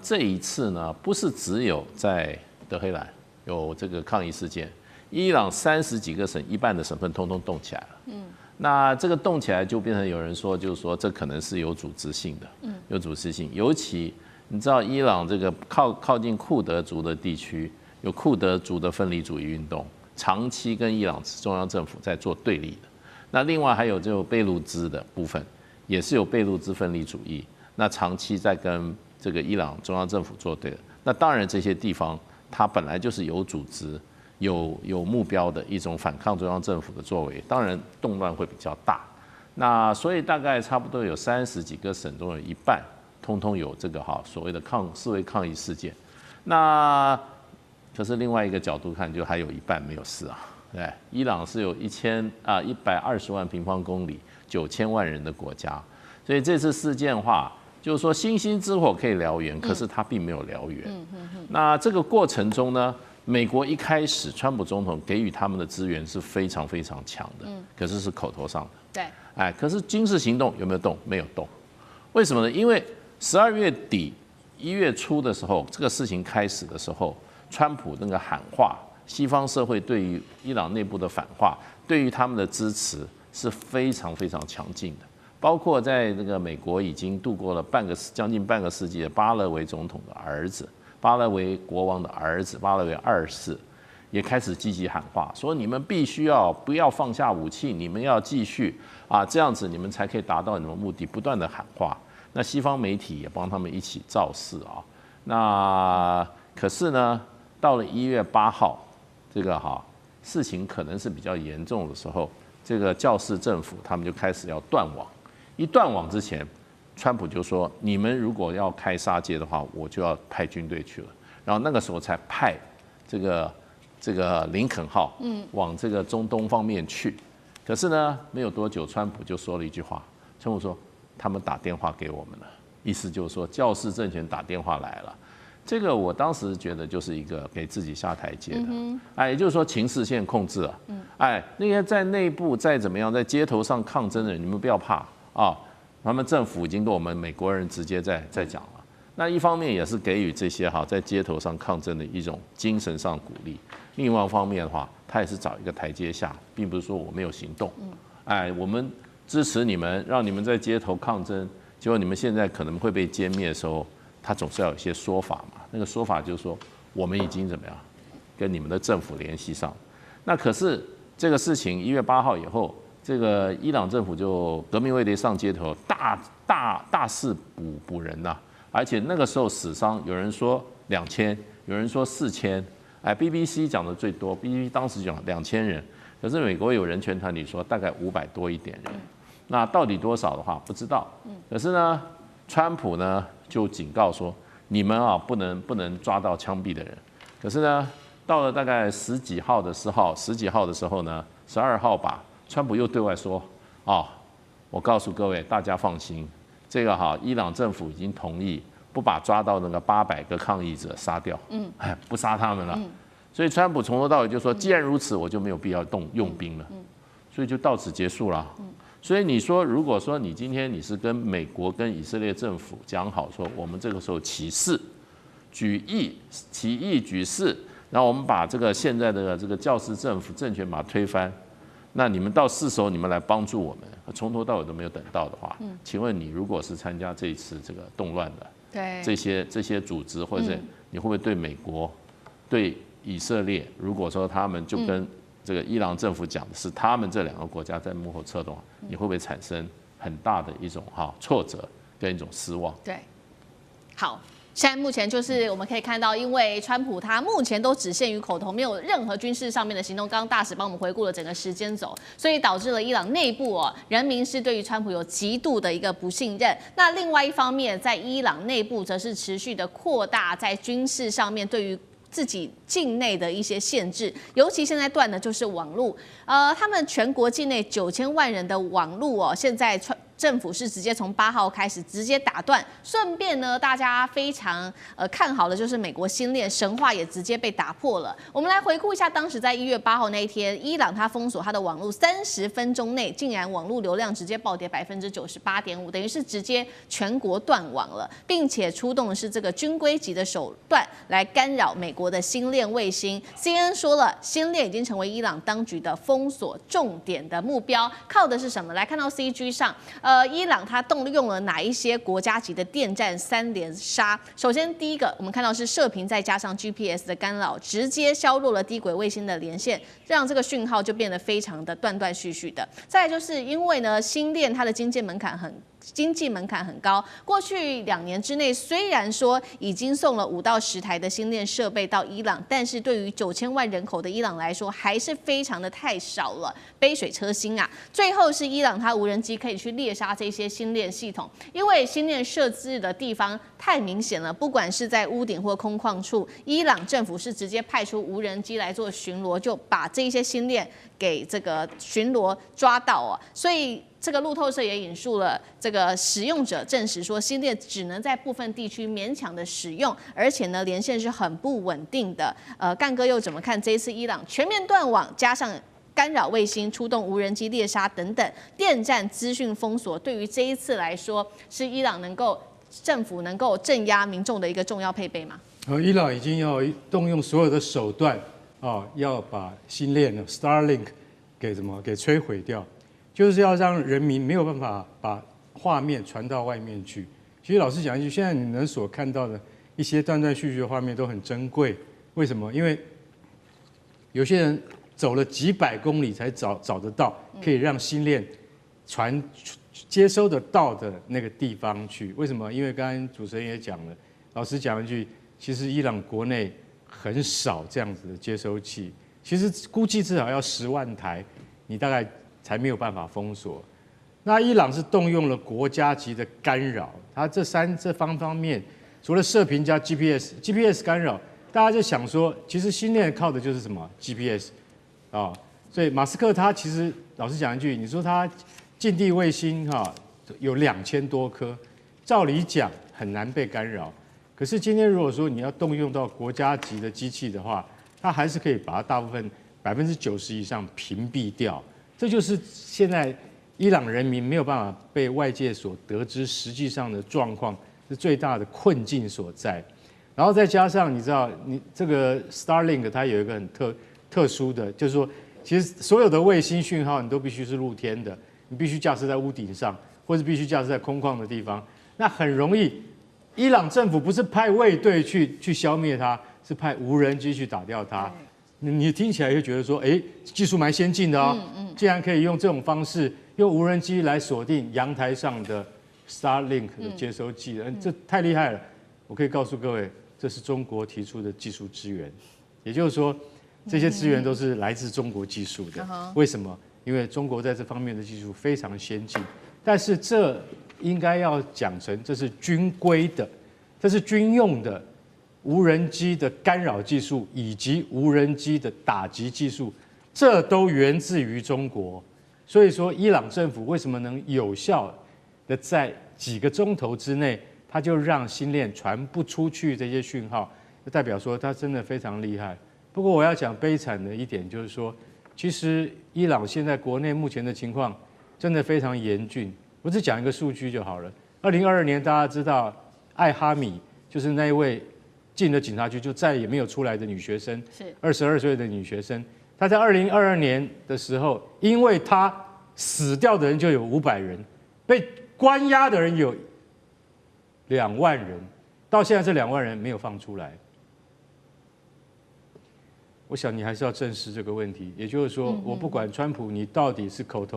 这一次呢，不是只有在德黑兰有这个抗议事件，伊朗30几个省一半的省份通通动起来了。那这个动起来就变成有人说，就是说这可能是有组织性的，有组织性，尤其你知道伊朗这个靠近库德族的地区，有库德族的分离主义运动，长期跟伊朗中央政府在做对立的。那另外还有就贝鲁兹的部分，也是有贝鲁兹分离主义，那长期在跟这个伊朗中央政府作对的。那当然这些地方它本来就是有组织、有目标的一种反抗中央政府的作为，当然动乱会比较大。那所以大概差不多有30几个省中有一半，通通有这个所谓的示威抗议事件。那可是另外一个角度看，就还有一半没有事啊。对，伊朗是有120万平方公里、9000万人的国家，所以这次事件的话，就是说星星之火可以燎原，可是它并没有燎原。那这个过程中呢，美国一开始川普总统给予他们的资源是非常非常强的，可是是口头上的。对，可是军事行动有没有动？没有动。为什么呢？因为12月底、1月初的时候，这个事情开始的时候，川普那个喊话。西方社会对于伊朗内部的反话，对于他们的支持是非常非常强劲的。包括在那个美国已经度过了将近半个世纪的巴勒维总统的儿子、巴勒维国王的儿子巴勒维2世，也开始积极喊话，说你们必须不要放下武器，你们要继续这样子你们才可以达到你们的目的，不断的喊话。那西方媒体也帮他们一起造势那可是呢，到了1月8号。这个事情可能是比较严重的时候，这个教士政府他们就开始要断网。一断网之前，川普就说：“你们如果要开杀戒的话，我就要派军队去了。”然后那个时候才派这个林肯号往这个中东方面去。可是呢，没有多久，川普就说了一句话，川普说：“他们打电话给我们了。”意思就是说，教士政权打电话来了。这个我当时觉得就是一个给自己下台阶的，也就是说情势现在控制了，那些在内部再怎么样，在街头上抗争的人，你们不要怕他们政府已经跟我们美国人直接在讲了。那一方面也是给予这些在街头上抗争的一种精神上鼓励，另外一方面的话，他也是找一个台阶下，并不是说我没有行动，我们支持你们，让你们在街头抗争，结果你们现在可能会被歼灭的时候。他总是要有一些说法嘛，那个说法就是说，我们已经怎么样，跟你们的政府联系上。那可是这个事情1月8号以后，这个伊朗政府就革命卫队上街头，大肆捕人而且那个时候死伤有人说2000，有人说4000，BBC 讲的最多 ，BBC 当时讲2000人，可是美国有人权团体说大概500多一点人，那到底多少的话不知道。可是呢，川普呢？就警告说，你们不能抓到枪毙的人。可是呢，到了大概十几号的时候呢，12号吧，川普又对外说，我告诉各位，大家放心，这个伊朗政府已经同意不把抓到那个800个抗议者杀掉，不杀他们了。所以川普从头到尾就说，既然如此，我就没有必要用兵了，所以就到此结束了。所以你说，如果说你今天你是跟美国跟以色列政府讲好说，我们这个时候起义举事，然后我们把这个现在的这个教士政府政权把它推翻，那你们到是时候你们来帮助我们，从头到尾都没有等到的话，请问你如果是参加这一次这个动乱的，对这些组织，或者你会不会对美国、对以色列，如果说他们就跟这个伊朗政府讲的是他们这2个国家在幕后策动，你会不会产生很大的一种挫折跟一种失望？对，好。现在目前就是我们可以看到，因为川普他目前都只限于口头，没有任何军事上面的行动。刚刚大使帮我们回顾了整个时间轴，所以导致了伊朗内部人民是对于川普有极度的一个不信任。那另外一方面，在伊朗内部则是持续的扩大在军事上面对于自己境内的一些限制，尤其现在断的就是网络。他们全国境内9000万人的网络现在政府是直接从8号开始直接打断，顺便呢，大家非常看好的就是美国星链神话也直接被打破了。我们来回顾一下，当时在1月8号那一天，伊朗它封锁它的网络30分钟内，竟然网络流量直接暴跌98.5%，等于是直接全国断网了，并且出动的是这个军规级的手段来干扰美国的星链卫星。CNN 说了，星链已经成为伊朗当局的封锁重点的目标，靠的是什么？来看到 CG 上。伊朗它动用了哪一些国家级的电战3连杀？首先第一个，我们看到是射频再加上 GPS 的干扰，直接削弱了低轨卫星的连线，让这个讯号就变得非常的断断续续的。再来就是因为呢，星链它的经济门槛很高，过去2年之内，虽然说已经送了5到10台的星链设备到伊朗，但是对于9000万人口的伊朗来说，还是非常的太少了，杯水车薪啊。最后是伊朗它无人机可以去猎杀这些星链系统，因为星链设置的地方太明显了，不管是在屋顶或空旷处，伊朗政府是直接派出无人机来做巡逻，就把这些星链给这个巡逻抓到啊，所以。这个路透社也引述了这个使用者证实说，星链只能在部分地区勉强的使用，而且呢，连线是很不稳定的。干哥又怎么看这一次伊朗全面断网，加上干扰卫星、出动无人机猎杀等等电战资讯封锁，对于这一次来说，是伊朗政府能够镇压民众的一个重要配备吗？伊朗已经要动用所有的手段要把星链 Starlink 给摧毁掉。就是要让人民没有办法把画面传到外面去。其实老实讲一句，现在你们所看到的一些断断续续的画面都很珍贵。为什么？因为有些人走了几百公里才找得到可以让星链接收得到的那个地方去。为什么？因为刚刚主持人也讲了，老实讲一句，其实伊朗国内很少这样子的接收器，其实估计至少要10万台，你大概才没有办法封锁。那伊朗是动用了国家级的干扰，它这方面，除了射频加 GPS 干扰，大家就想说，其实星链靠的就是什么 GPS 所以马斯克他其实老实讲一句，你说他近地卫星有2000多颗，照理讲很难被干扰。可是今天如果说你要动用到国家级的机器的话，它还是可以把它大部分90%以上屏蔽掉。这就是现在伊朗人民没有办法被外界所得知实际上的状况，是最大的困境所在。然后再加上你知道，你这个 Starlink 它有一个很特殊的，就是说，其实所有的卫星讯号你都必须是露天的，你必须架设在屋顶上，或是必须架设在空旷的地方，那很容易。伊朗政府不是派卫队去消灭它，是派无人机去打掉它。你听起来就觉得说，技术蛮先进的竟然可以用这种方式，用无人机来锁定阳台上的 Starlink 的接收器，这太厉害了。我可以告诉各位，这是中国提出的技术支援，也就是说，这些资源都是来自中国技术的。为什么？因为中国在这方面的技术非常先进，但是这应该要讲成这是军规的，这是军用的。无人机的干扰技术以及无人机的打击技术，这都源自于中国。所以说，伊朗政府为什么能有效的在几个钟头之内，它就让星链传不出去这些讯号，就代表说它真的非常厉害。不过我要讲悲惨的一点就是说，其实伊朗现在国内目前的情况真的非常严峻。我只讲一个数据就好了。2022年大家知道艾哈米就是那一位进了警察局就再也没有出来的女学生，是22岁的女学生。她在2022年的时候，因为她死掉的人就有500人，被关押的人有2万人，到现在这2万人没有放出来。我想你还是要正视这个问题，也就是说，我不管川普你到底是口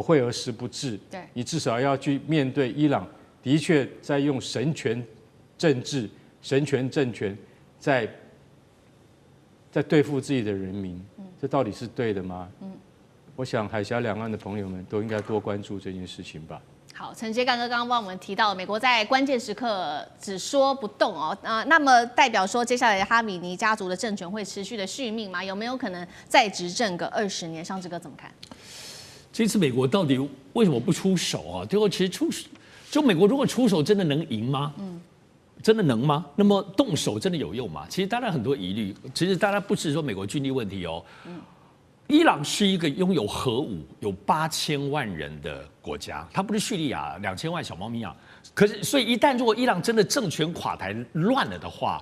惠而实不至，对，你至少要去面对伊朗的确在用神权政治。神权政权在对付自己的人民，这到底是对的吗？我想海峡两岸的朋友们都应该多关注这件事情吧。好，承接干哥刚刚帮我们提到，美国在关键时刻只说不动那么代表说接下来哈米尼家族的政权会持续的续命吗？有没有可能再执政个20年？上志哥怎么看？这次美国到底为什么不出手啊？最后其实就美国如果出手，真的能赢吗？真的能吗？那么动手真的有用吗？其实当然很多疑虑。其实大家不是说美国军力问题哦。伊朗是一个拥有核武、有8000万人的国家，它不是叙利亚2000万小猫咪啊。可是，所以一旦如果伊朗真的政权垮台乱了的话，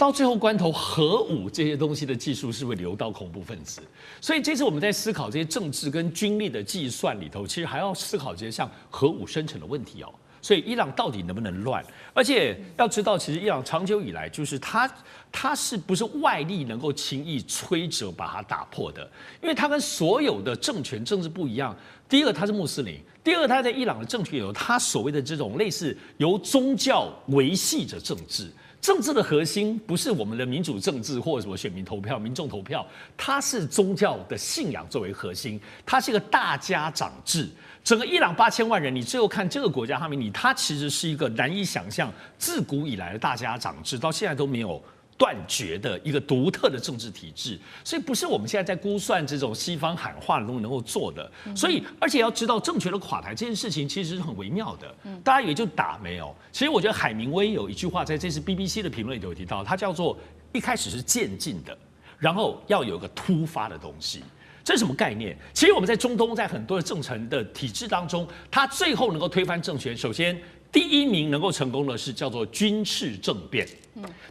到最后关头，核武这些东西的技术是会流到恐怖分子。所以这次我们在思考这些政治跟军力的计算里头，其实还要思考这些像核武生成的问题哦。所以伊朗到底能不能乱？而且要知道，其实伊朗长久以来就是它是不是外力能够轻易摧折把它打破的？因为它跟所有的政权政治不一样。第一个，它是穆斯林；第二个，它在伊朗的政权有它所谓的这种类似由宗教维系着政治。政治的核心不是我们的民主政治或者什么选民投票、民众投票，它是宗教的信仰作为核心，它是一个大家长制。整个伊朗8000万人，你最后看这个国家哈梅尼，它其实是一个难以想象，自古以来的大家长制，到现在都没有断绝的一个独特的政治体制，所以不是我们现在在估算这种西方喊话能够做的。所以，而且要知道政权的垮台这件事情其实是很微妙的。大家以为就打没有，其实我觉得海明威有一句话在这次 BBC 的评论里头有提到，它叫做一开始是渐进的，然后要有一个突发的东西。这是什么概念？其实我们在中东，在很多的政权的体制当中，它最后能够推翻政权，首先第一名能够成功的是叫做军事政变，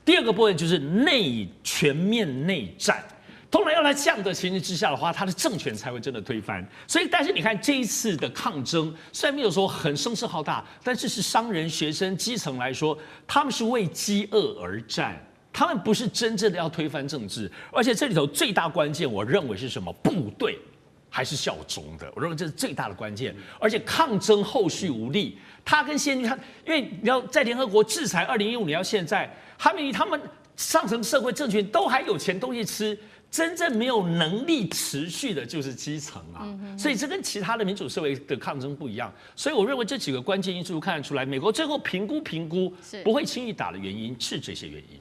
第二个部分就是全面内战。通常要在这样的情形之下的话，他的政权才会真的推翻。所以，但是你看这一次的抗争，虽然没有说很声势浩大，但是是商人、学生、基层来说，他们是为饥饿而战。他们不是真正的要推翻政治，而且这里头最大关键，我认为是什么？部队还是效忠的，我认为这是最大的关键。而且抗争后续无力，他跟先军，因为你要在联合国制裁2015年到现在，哈梅尼他们上层社会政权都还有钱东西吃。真正没有能力持续的就是基层啊，所以这跟其他的民主社会的抗争不一样。所以我认为这几个关键因素看得出来，美国最后评估不会轻易打的原因是这些原因。